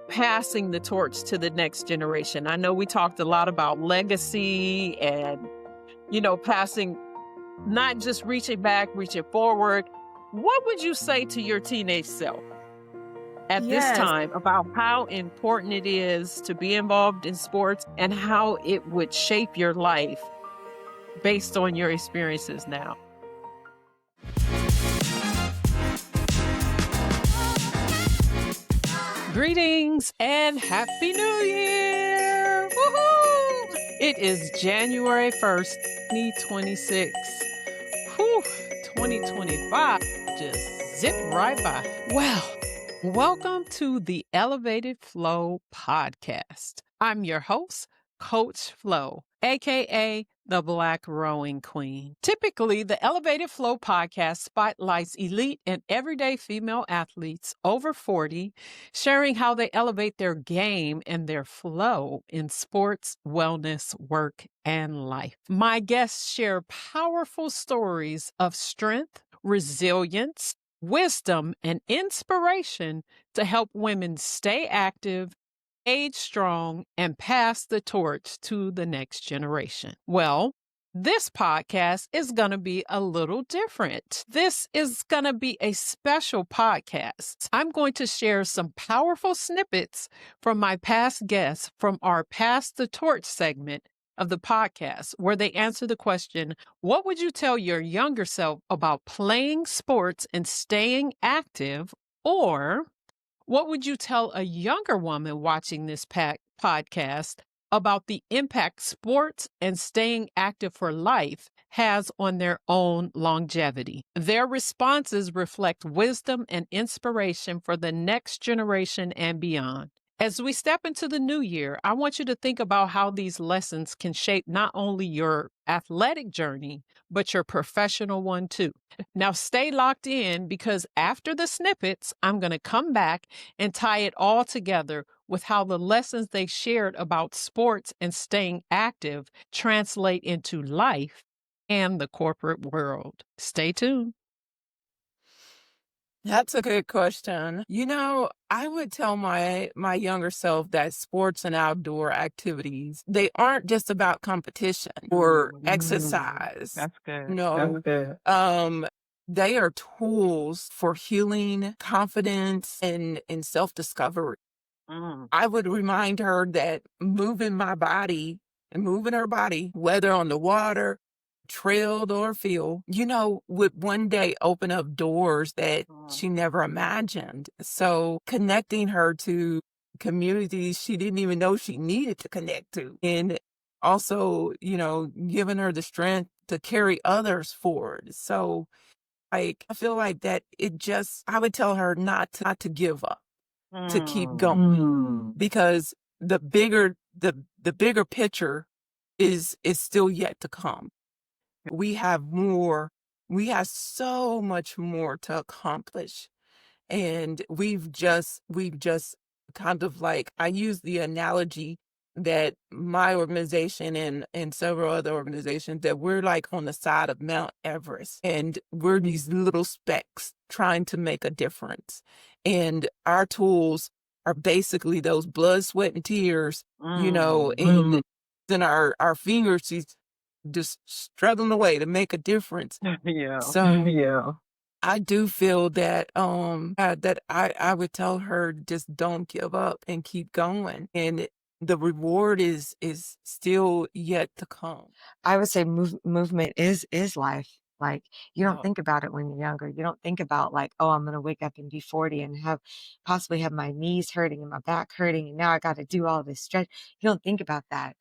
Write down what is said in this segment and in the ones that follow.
passing the torch to the next generation? I know we talked a lot about legacy and, passing, not just reaching back, reaching forward. What would you say to your teenage self at this Yes. time about how important it is to be involved in sports and how it would shape your life based on your experiences now? Greetings and Happy New Year! Woohoo! It is January 1st, 2026. Whew, 2025 just zipped right by. Well, welcome to the Elevated Flo Podcast. I'm your host, Coach Flo, aka the Black Rowing Queen. Typically, the Elevated Flo Podcast spotlights elite and everyday female athletes over 40, sharing how they elevate their game and their flow in sports, wellness, work, and life. My guests share powerful stories of strength, resilience, wisdom, and inspiration to help women stay active, age strong, and pass the torch to the next generation. Well, this podcast is going to be a little different. This is going to be a special podcast. I'm going to share some powerful snippets from my past guests from our Pass the Torch segment of the podcast, where they answer the question, what would you tell your younger self about playing sports and staying active? Or what would you tell a younger woman watching this podcast about the impact sports and staying active for life has on their own longevity? Their responses reflect wisdom and inspiration for the next generation and beyond. As we step into the new year, I want you to think about how these lessons can shape not only your athletic journey, but your professional one too. Now, stay locked in because after the snippets, I'm going to come back and tie it all together with how the lessons they shared about sports and staying active translate into life and the corporate world. Stay tuned. That's a good question. I would tell my younger self that sports and outdoor activities, they aren't just about competition or exercise. That's good. No. That's good. They are tools for healing, confidence, and self-discovery. I would remind her that moving my body and moving her body, whether on the water, trailed or field, would one day open up doors that she never imagined. So connecting her to communities she didn't even know she needed to connect to. And also, giving her the strength to carry others forward. So I feel like that I would tell her not to give up, to keep going, because the bigger picture is still yet to come. We have so much more to accomplish. And we've just kind of like, I use the analogy that my organization and several other organizations, that we're like on the side of Mount Everest, and we're these little specks trying to make a difference. And our tools are basically those blood, sweat, and tears, and then our fingers just struggling away to make a difference. Yeah. So I do feel that that I would tell her, just don't give up and keep going, and the reward is still yet to come. I would say movement is life. Like, you don't think about it when you're younger. You don't think about like, oh, I'm going to wake up and be 40 and possibly have my knees hurting and my back hurting, and now I got to do all this stretch. You don't think about that,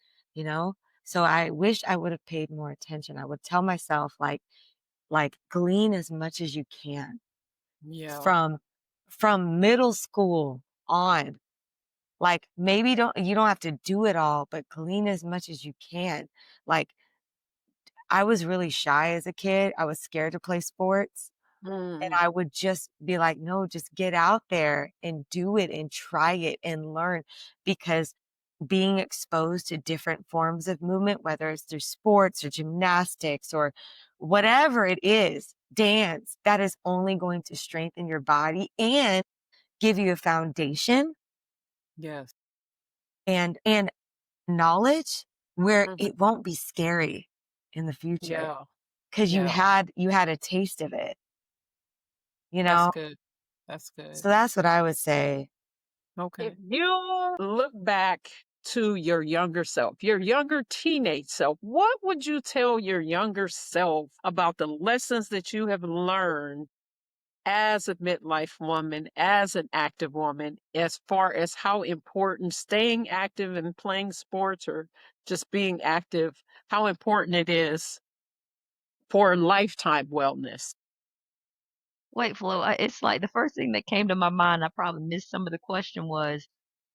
So I wish I would have paid more attention. I would tell myself like glean as much as you can from middle school on. Like, maybe you don't have to do it all, but glean as much as you can. Like, I was really shy as a kid. I was scared to play sports. And I would just be like, no, just get out there and do it and try it and learn, because being exposed to different forms of movement, whether it's through sports or gymnastics or whatever it is, dance, that is only going to strengthen your body and give you a foundation Yes. and knowledge where Mhm. it won't be scary in the future Yeah. because Yeah. you had a taste of it, you That's know? good. That's good. So that's what I would say. If Okay. you look back to your younger self, your younger teenage self, what would you tell your younger self about the lessons that you have learned as a midlife woman, as an active woman, as far as how important staying active and playing sports or just being active, how important it is for lifetime wellness? Wait, Flo, it's like the first thing that came to my mind, I probably missed some of the question was,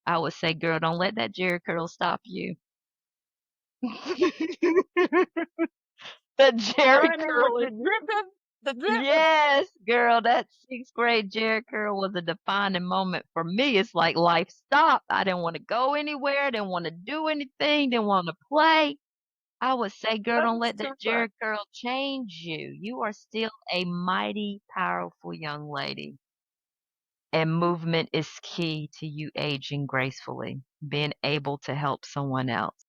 I would say, "Girl, don't let that Jerry curl stop you." That Jerry Running with curl the is dripping, the dripping. yes, girl, that 6th grade Jerry curl was a defining moment for me. It's like life stopped. I didn't wanna go anywhere, didn't wanna do anything, didn't wanna play. I would say, "Girl, don't That's let too that far. Jerry curl change you. You are still a mighty powerful young lady." And movement is key to you aging gracefully, being able to help someone else.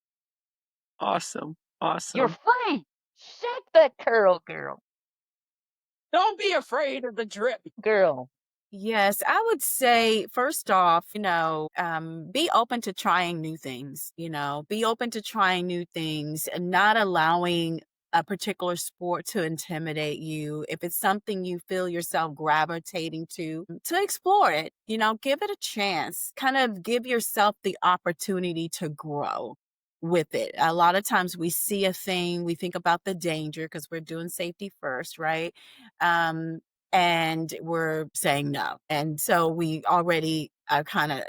Awesome. You're Awesome. free. Shake that curl, girl. Don't be afraid of the drip. Girl. Yes, I would say, first off, be open to trying new things, be open to trying new things and not allowing a particular sport to intimidate you. If it's something you feel yourself gravitating to explore it, give it a chance, kind of give yourself the opportunity to grow with it. A lot of times we see a thing, we think about the danger because we're doing safety first, right? Um, and we're saying no. And so we already are kind of,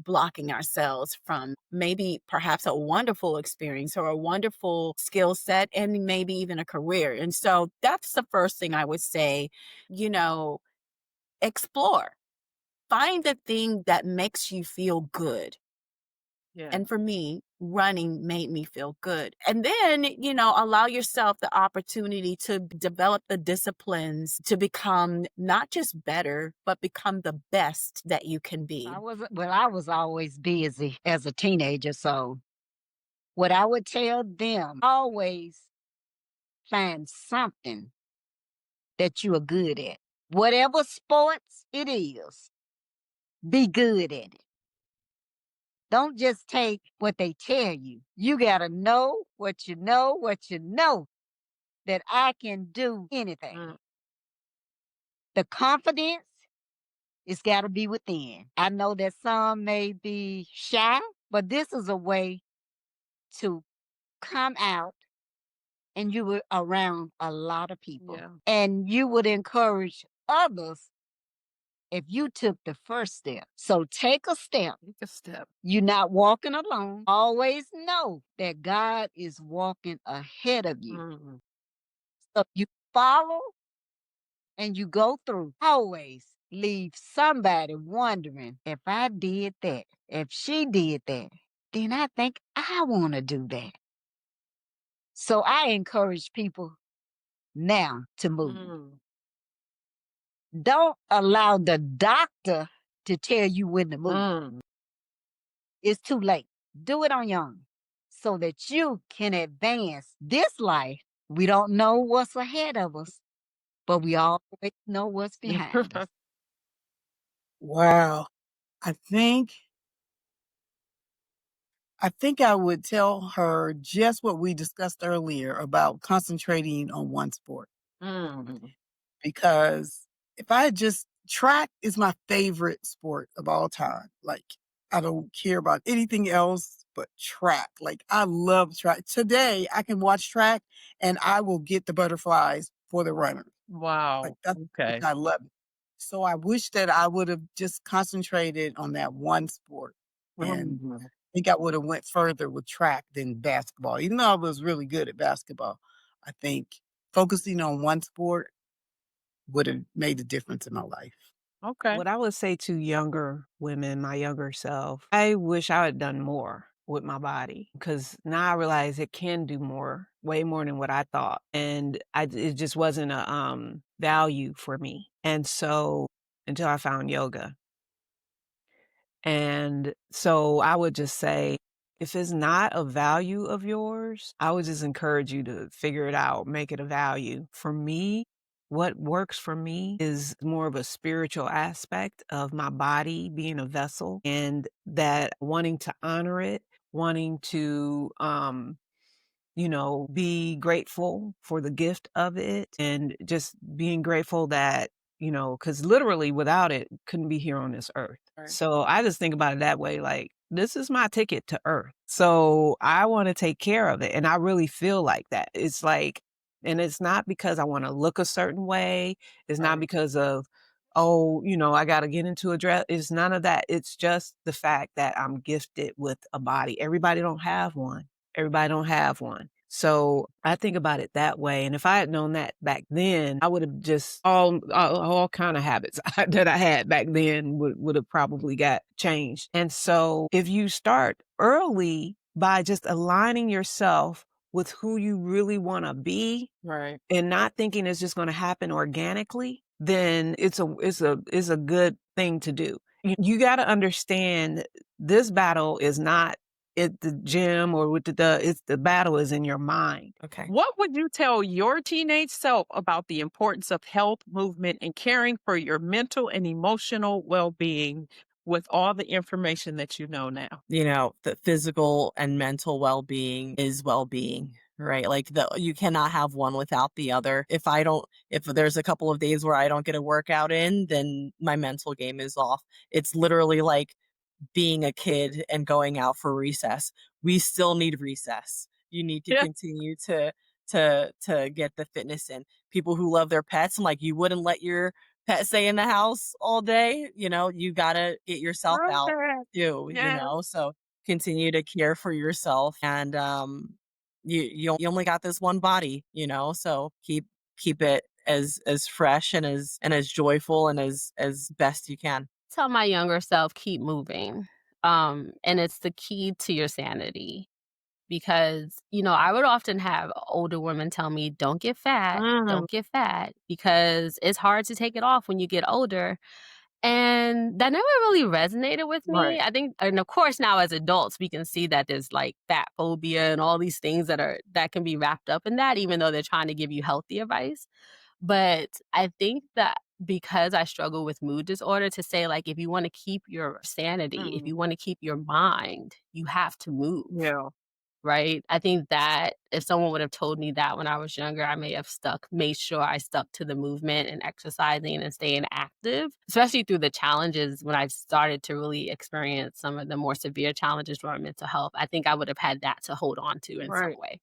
blocking ourselves from maybe perhaps a wonderful experience or a wonderful skill set and maybe even a career. And so that's the first thing I would say, you know, explore, find the thing that makes you feel good. Yeah. And for me, running made me feel good. And then, allow yourself the opportunity to develop the disciplines to become not just better, but become the best that you can be. I was always busy as a teenager, so what I would tell them, always find something that you are good at. Whatever sports it is, be good at it. Don't just take what they tell you. You got to know what you know that I can do anything. Mm. The confidence it's got to be within. I know that some may be shy, but this is a way to come out and you were around a lot of people. Yeah. And you would encourage others if you took the first step. So take a step. Take a step. You're not walking alone. Always know that God is walking ahead of you. Mm. So you follow and you go through. Always leave somebody wondering if I did that, if she did that, then I think I want to do that. So I encourage people now to move. Mm. Don't allow the doctor to tell you when to move. Mm. It's too late. Do it on your own so that you can advance this life. We don't know what's ahead of us, but we always know what's behind us. Wow. I think I think I would tell her just what we discussed earlier about concentrating on one sport. Mm. Because if I just track is my favorite sport of all time. Like I don't care about anything else but track. Like I love track. Today I can watch track and I will get the butterflies for the runner. Like Wow. that's Okay. I love it. So I wish that I would have just concentrated on that one sport. And Mm. I think I would have went further with track than basketball. Even though I was really good at basketball, I think focusing on one sport would have made a difference in my life. Okay. What I would say to younger women, my younger self, I wish I had done more with my body because now I realize it can do more, way more than what I thought. And it just wasn't a value for me. And so until I found yoga. And so I would just say, if it's not a value of yours, I would just encourage you to figure it out, make it a value. For me, what works for me is more of a spiritual aspect of my body being a vessel, and that wanting to honor it, wanting to, be grateful for the gift of it, and just being grateful that, because literally without it, couldn't be here on this earth. Right. So I just think about it that way, like, this is my ticket to earth. So I want to take care of it. And I really feel like that. It's like, and it's not because I want to look a certain way. It's not Right. because of, oh, I got to get into a dress. It's none of that. It's just the fact that I'm gifted with a body. Everybody don't have one. Everybody don't have one. So I think about it that way. And if I had known that back then, I would have just all kind of habits that I had back then would have probably got changed. And so if you start early by just aligning yourself with who you really want to be, Right. and not thinking it's just going to happen organically, then it's a good thing to do. You got to understand, this battle is not at the gym or with the battle is in your mind. Okay. What would you tell your teenage self about the importance of health, movement, and caring for your mental and emotional well-being with all the information that you know now? The physical and mental well-being is well-being, right? Like you cannot have one without the other. If there's a couple of days where I don't get a workout in, then my mental game is off. It's literally like being a kid and going out for recess. We still need recess. You need to Yeah. continue to get the fitness in. People who love their pets, I'm like, you wouldn't let your pet stay in the house all day. You gotta get yourself out too. Yeah. So continue to care for yourself, and you only got this one body. So keep it as fresh and as joyful and as best you can. Tell my younger self, keep moving. And it's the key to your sanity because, I would often have older women tell me, don't get fat, don't get fat, because it's hard to take it off when you get older. And that never really resonated with me. Right. I think, and of course now as adults, we can see that there's like fat phobia and all these things that can be wrapped up in that, even though they're trying to give you healthy advice. But I think that because I struggle with mood disorder, to say, like, if you want to keep your sanity, if you want to keep your mind, you have to move. Yeah. Right? I think that if someone would have told me that when I was younger, I may have made sure I stuck to the movement and exercising and staying active, especially through the challenges when I started to really experience some of the more severe challenges for our mental health. I think I would have had that to hold on to in some way.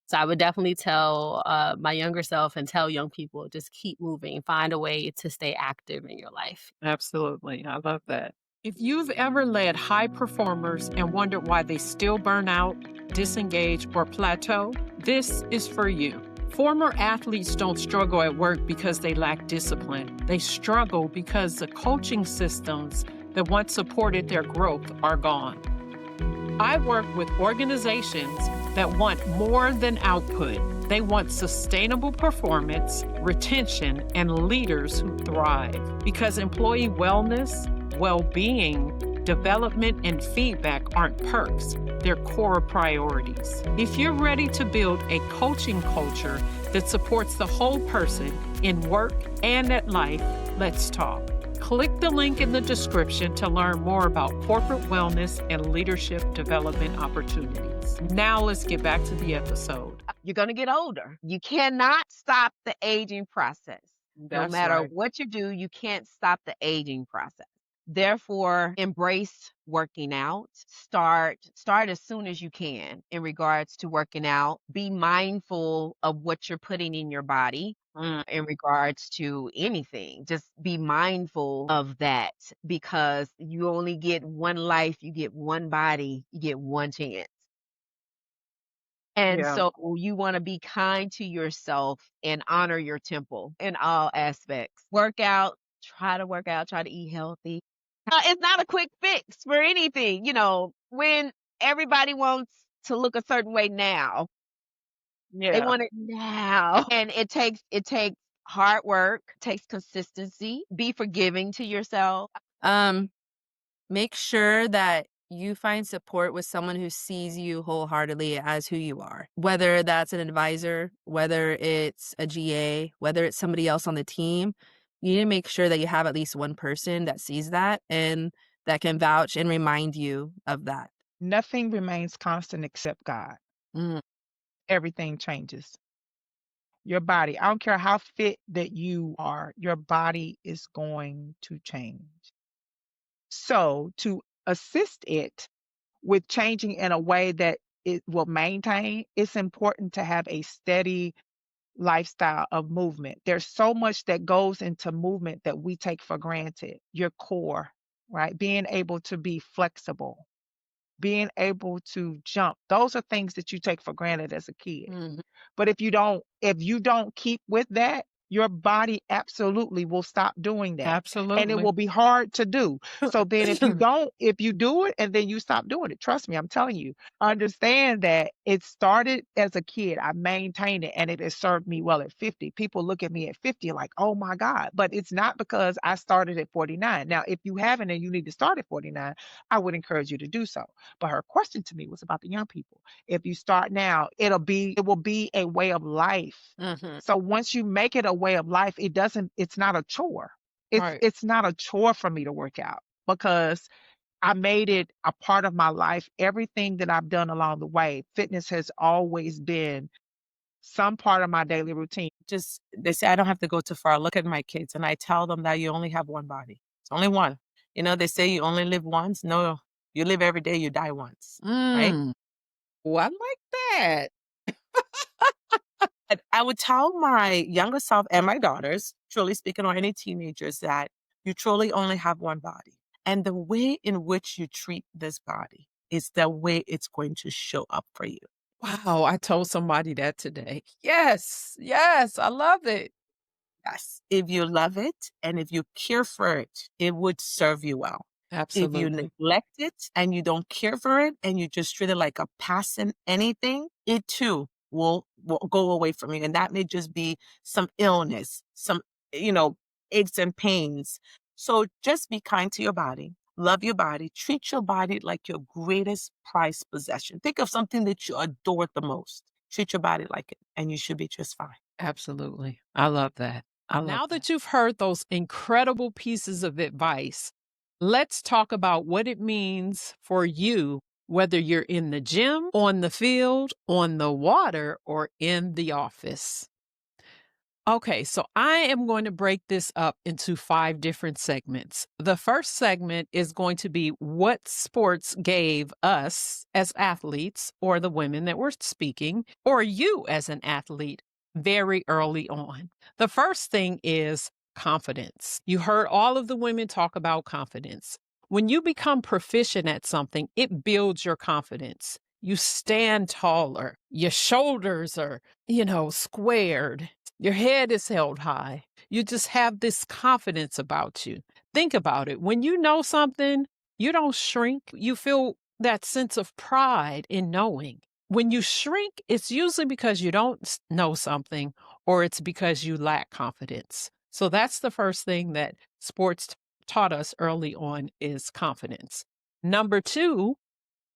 So I would definitely tell my younger self and tell young people, just keep moving, find a way to stay active in your life. Absolutely. I love that. If you've ever led high performers and wondered why they still burn out, disengage, or plateau, this is for you. Former athletes don't struggle at work because they lack discipline. They struggle because the coaching systems that once supported their growth are gone. I work with organizations that want more than output. They want sustainable performance, retention, and leaders who thrive. Because employee wellness, well-being, development, and feedback aren't perks. They're core priorities. If you're ready to build a coaching culture that supports the whole person in work and at life, let's talk. Click the link in the description to learn more about corporate wellness and leadership development opportunities. Now let's get back to the episode. You're going to get older. You cannot stop the aging process. No matter what you do, you can't stop the aging process. Therefore, embrace working out. Start as soon as you can in regards to working out. Be mindful of what you're putting in your body. In regards to anything, just be mindful of that, because you only get one life, you get one body, you get one chance. And so you want to be kind to yourself and honor your temple in all aspects. Try to eat healthy. It's not a quick fix for anything. When everybody wants to look a certain way now, they want it now. And it takes hard work, takes consistency. Be forgiving to yourself. Make sure that you find support with someone who sees you wholeheartedly as who you are, whether that's an advisor, whether it's a GA, whether it's somebody else on the team. You need to make sure that you have at least one person that sees that and that can vouch and remind you of that. Nothing remains constant except God. Mm. Everything changes. Your body, I don't care how fit that you are, your body is going to change. So, to assist it with changing in a way that it will maintain, it's important to have a steady lifestyle of movement. There's so much that goes into movement that we take for granted. Your core, right? Being able to be flexible, being able to jump. Those are things that you take for granted as a kid. Mhm. But if you don't keep with that, your body absolutely will stop doing that. And it Absolutely. will be hard to do. So then if you do it and then you stop doing it, trust me, I'm telling you, understand that it started as a kid. I maintained it and it has served me well at 50. People look at me at 50 like, oh my God. But it's not because I started at 49. Now, if you haven't and you need to start at 49, I would encourage you to do so. But her question to me was about the young people. If you start now, it will be a way of life. Mhm. So once you make it a way of life, it's not a chore. Right. It's not a chore for me to work out because I made it a part of my life. Everything that I've done along the way, fitness has always been some part of my daily routine. Just they say I don't have to go too far. I look at my kids and I tell them that you only have one body. It's only one. They say you only live once. No, you live every day, you die once. Right? Mm. Oh, I like that. And I would tell my younger self and my daughters, truly speaking, or any teenagers, that you truly only have one body. And the way in which you treat this body is the way it's going to show up for you. Wow, I told somebody that today. Yes, yes, I love it. Yes. If you love it and if you care for it, it would serve you well. If you Absolutely. neglect it and you don't care for it and you just treat it like a passing anything, it too will go away from you. And that may just be some illness, some, you know, aches and pains. So just be kind to your body. Love your body. Treat your body like your greatest prized possession. Think of something that you adore the most. Treat your body like it, and you should be just fine. Absolutely. I love that. I love Now that. That you've heard those incredible pieces of advice, let's talk about what it means for you, whether you're in the gym, on the field, on the water, or in the office. Okay, so I am going to break this up into 5 different segments. The first segment is going to be what sports gave us as athletes, or the women that were speaking, or you as an athlete very early on. The first thing is confidence. You heard all of the women talk about confidence. When you become proficient at something, it builds your confidence. You stand taller. Your shoulders are, squared. Your head is held high. You just have this confidence about you. Think about it. When you know something, you don't shrink. You feel that sense of pride in knowing. When you shrink, it's usually because you don't know something or it's because you lack confidence. So that's the first thing that sports taught us early on is confidence. Number 2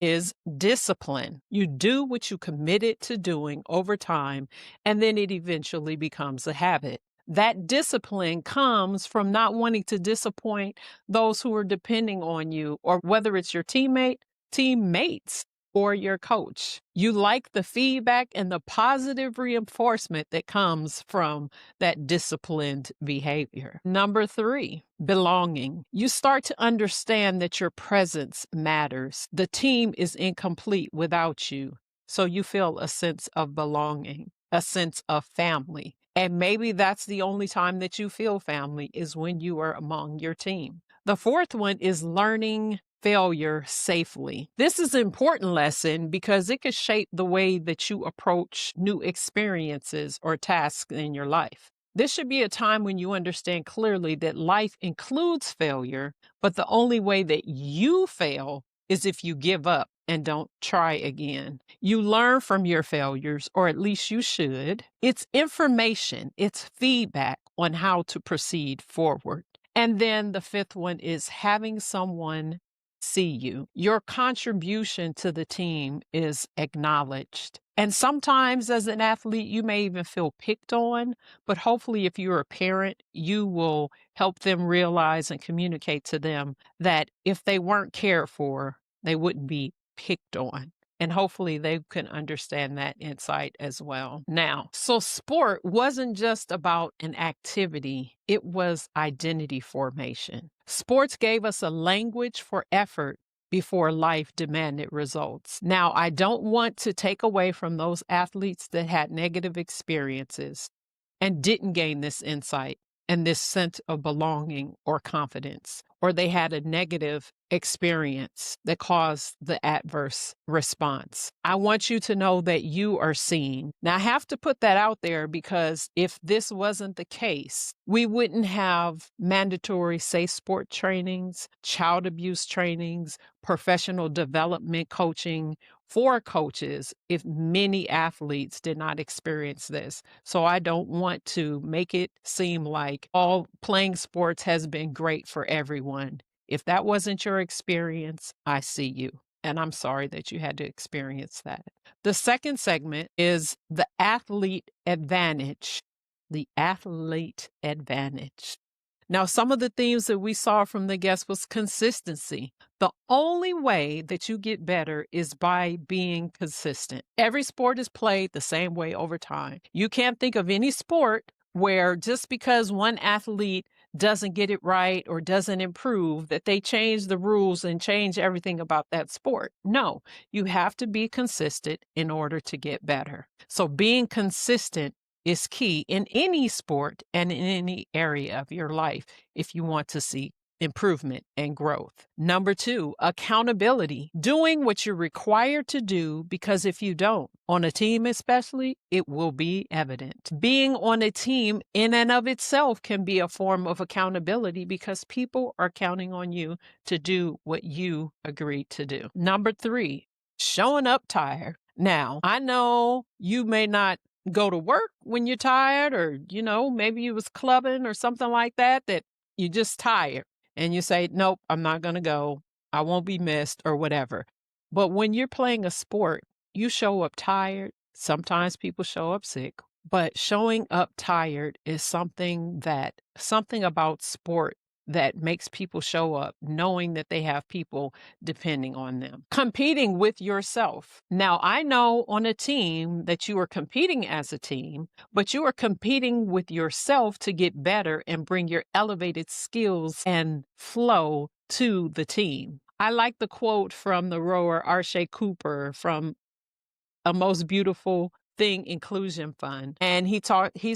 is discipline. You do what you committed to doing over time, and then it eventually becomes a habit. That discipline comes from not wanting to disappoint those who are depending on you, or whether it's your teammates, or your coach. You like the feedback and the positive reinforcement that comes from that disciplined behavior. Number 3, belonging. You start to understand that your presence matters. The team is incomplete without you. So you feel a sense of belonging, a sense of family. And maybe that's the only time that you feel family is when you are among your team. The fourth one is learning failure safely. This is an important lesson because it can shape the way that you approach new experiences or tasks in your life. This should be a time when you understand clearly that life includes failure, but the only way that you fail is if you give up and don't try again. You learn from your failures, or at least you should. It's information, it's feedback on how to proceed forward. And then the fifth one is having someone see you. Your contribution to the team is acknowledged. And sometimes as an athlete, you may even feel picked on, but hopefully if you're a parent, you will help them realize and communicate to them that if they weren't cared for, they wouldn't be picked on. And hopefully they can understand that insight as well. Now, so sport wasn't just about an activity, it was identity formation. Sports gave us a language for effort before life demanded results. Now, I don't want to take away from those athletes that had negative experiences and didn't gain this insight and this sense of belonging or confidence, or they had a negative experience that caused the adverse response. I want you to know that you are seen. Now, I have to put that out there because if this wasn't the case, we wouldn't have mandatory safe sport trainings, child abuse trainings, professional development coaching for coaches if many athletes did not experience this. So I don't want to make it seem like all playing sports has been great for everyone. If that wasn't your experience, I see you. And I'm sorry that you had to experience that. The second segment is the athlete advantage. The athlete advantage. Now, some of the themes that we saw from the guests was consistency. The only way that you get better is by being consistent. Every sport is played the same way over time. You can't think of any sport where just because one athlete doesn't get it right or doesn't improve, that they change the rules and change everything about that sport. No, you have to be consistent in order to get better. So being consistent is key in any sport and in any area of your life if you want to see improvement and growth. Number 2, accountability. Doing what you're required to do, because if you don't, on a team especially, it will be evident. Being on a team in and of itself can be a form of accountability because people are counting on you to do what you agreed to do. Number 3, showing up tired. Now, I know you may not go to work when you're tired, or, maybe you was clubbing or something like that you're just tired. And you say, nope, I'm not going to go. I won't be missed or whatever. But when you're playing a sport, you show up tired. Sometimes people show up sick, but showing up tired is something about sport that makes people show up knowing that they have people depending on them. Competing with yourself. Now, I know on a team that you are competing as a team, but you are competing with yourself to get better and bring your elevated skills and flow to the team. I like the quote from the rower Arshay Cooper from A Most Beautiful Thing Inclusion Fund. And he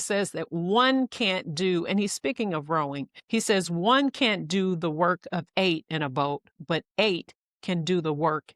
says that one can't do, and he's speaking of rowing, he says one can't do the work of 8 in a boat, but 8 can do the work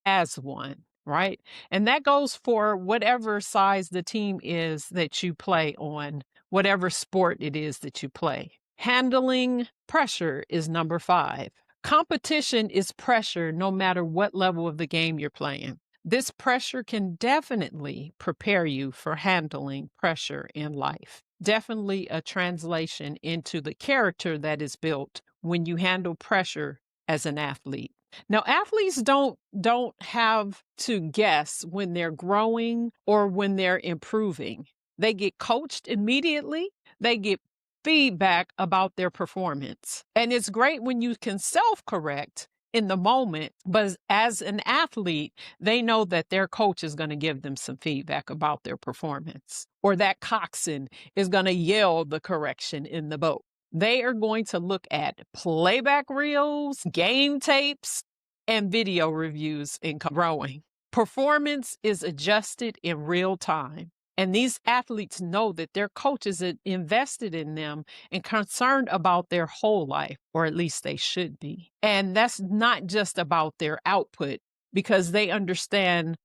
as one, right? And that goes for whatever size the team is that you play on, whatever sport it is that you play. Handling pressure is number 5. Competition is pressure no matter what level of the game you're playing. This pressure can definitely prepare you for handling pressure in life. Definitely a translation into the character that is built when you handle pressure as an athlete. Now, athletes don't have to guess when they're growing or when they're improving. They get coached immediately. They get feedback about their performance. And it's great when you can self-correct in the moment, but as an athlete, they know that their coach is going to give them some feedback about their performance, or that coxswain is going to yell the correction in the boat. They are going to look at playback reels, game tapes, and video reviews in rowing. Performance is adjusted in real time. And these athletes know that their coach is invested in them and concerned about their whole life, or at least they should be. And that's not just about their output, because they understand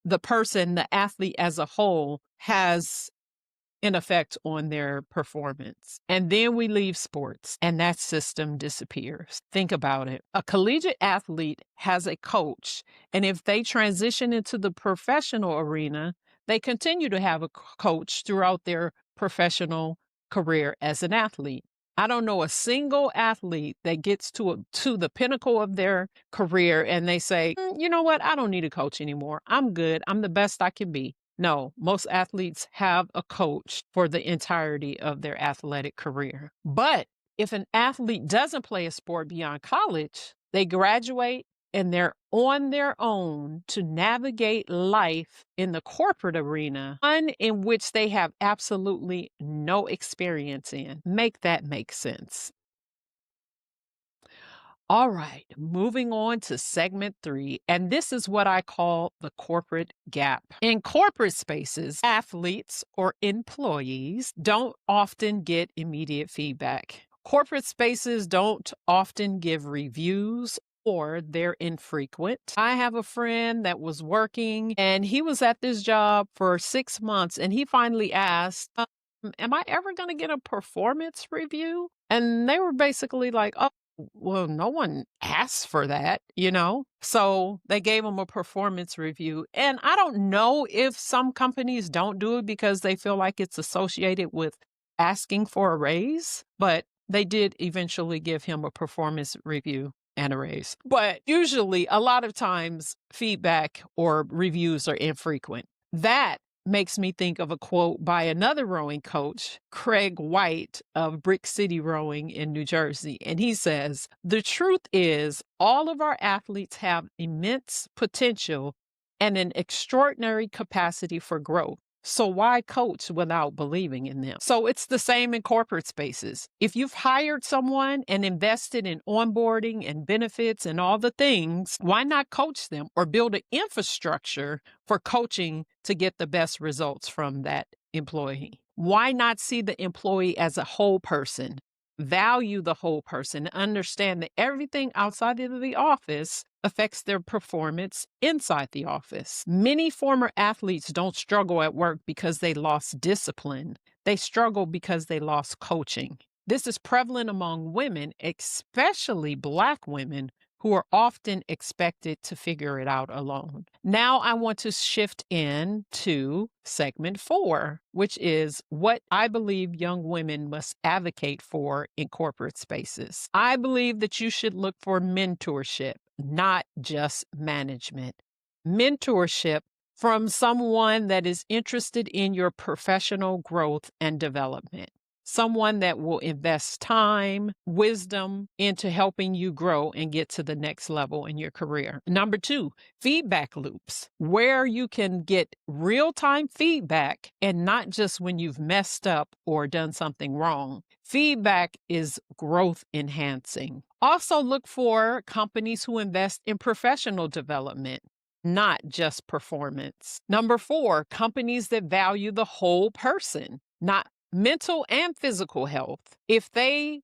the person, the athlete as a whole, has an effect on their performance. And then we leave sports and that system disappears. Think about it. A collegiate athlete has a coach, and if they transition into the professional arena, they continue to have a coach throughout their professional career as an athlete. I don't know a single athlete that gets to the pinnacle of their career and they say, you know what? I don't need a coach anymore. I'm good. I'm the best I can be. No, most athletes have a coach for the entirety of their athletic career. But if an athlete doesn't play a sport beyond college, they graduate and they're on their own to navigate life in the corporate arena, one in which they have absolutely no experience in. Make that make sense. All right, moving on to segment 3, and this is what I call the corporate gap. In corporate spaces, athletes or employees don't often get immediate feedback. Corporate spaces don't often give reviews or they're infrequent. I have a friend that was working and he was at this job for 6 months and he finally asked, am I ever going to get a performance review? And they were basically like, oh, well, no one asked for that, you know? So they gave him a performance review. And I don't know if some companies don't do it because they feel like it's associated with asking for a raise, but they did eventually give him a performance review and a raise. But usually, a lot of times, feedback or reviews are infrequent. That makes me think of a quote by another rowing coach, Craig White of Brick City Rowing in New Jersey. And he says, the truth is all of our athletes have immense potential and an extraordinary capacity for growth. So why coach without believing in them? So it's the same in corporate spaces. If you've hired someone and invested in onboarding and benefits and all the things, why not coach them or build an infrastructure for coaching to get the best results from that employee? Why not see the employee as a whole person, value the whole person, understand that everything outside of the office affects their performance inside the office? Many former athletes don't struggle at work because they lost discipline. They struggle because they lost coaching. This is prevalent among women, especially Black women, who are often expected to figure it out alone. Now I want to shift into segment 4, which is what I believe young women must advocate for in corporate spaces. I believe that you should look for mentorship, not just management. Mentorship from someone that is interested in your professional growth and development. Someone that will invest time, wisdom into helping you grow and get to the next level in your career. Number 2, feedback loops, where you can get real-time feedback and not just when you've messed up or done something wrong. Feedback is growth enhancing. Also look for companies who invest in professional development, not just performance. Number 4, companies that value the whole person, not mental and physical health. If the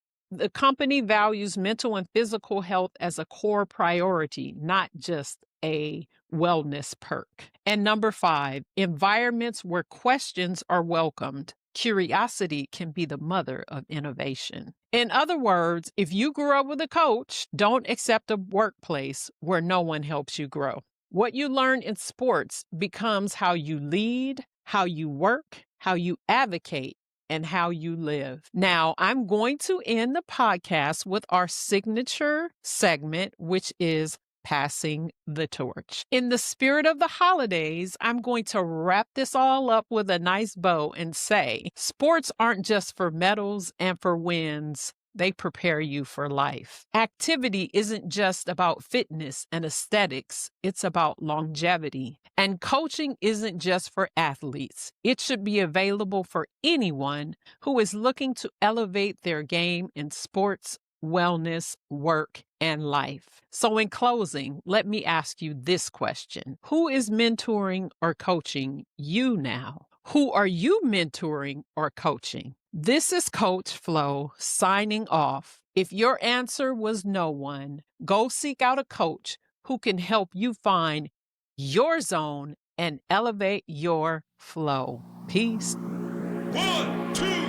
company values mental and physical health as a core priority, not just a wellness perk. And number 5, environments where questions are welcomed. Curiosity can be the mother of innovation. In other words, if you grew up with a coach, don't accept a workplace where no one helps you grow. What you learn in sports becomes how you lead, how you work, how you advocate, and how you live. Now, I'm going to end the podcast with our signature segment, which is passing the torch. In the spirit of the holidays, I'm going to wrap this all up with a nice bow and say, sports aren't just for medals and for wins. They prepare you for life. Activity isn't just about fitness and aesthetics. It's about longevity. And coaching isn't just for athletes. It should be available for anyone who is looking to elevate their game in sports, wellness, work, and life. So in closing, let me ask you this question. Who is mentoring or coaching you now? Who are you mentoring or coaching? This is Coach Flo signing off. If your answer was no one, go seek out a coach who can help you find your zone and elevate your flow. Peace. 1, 2,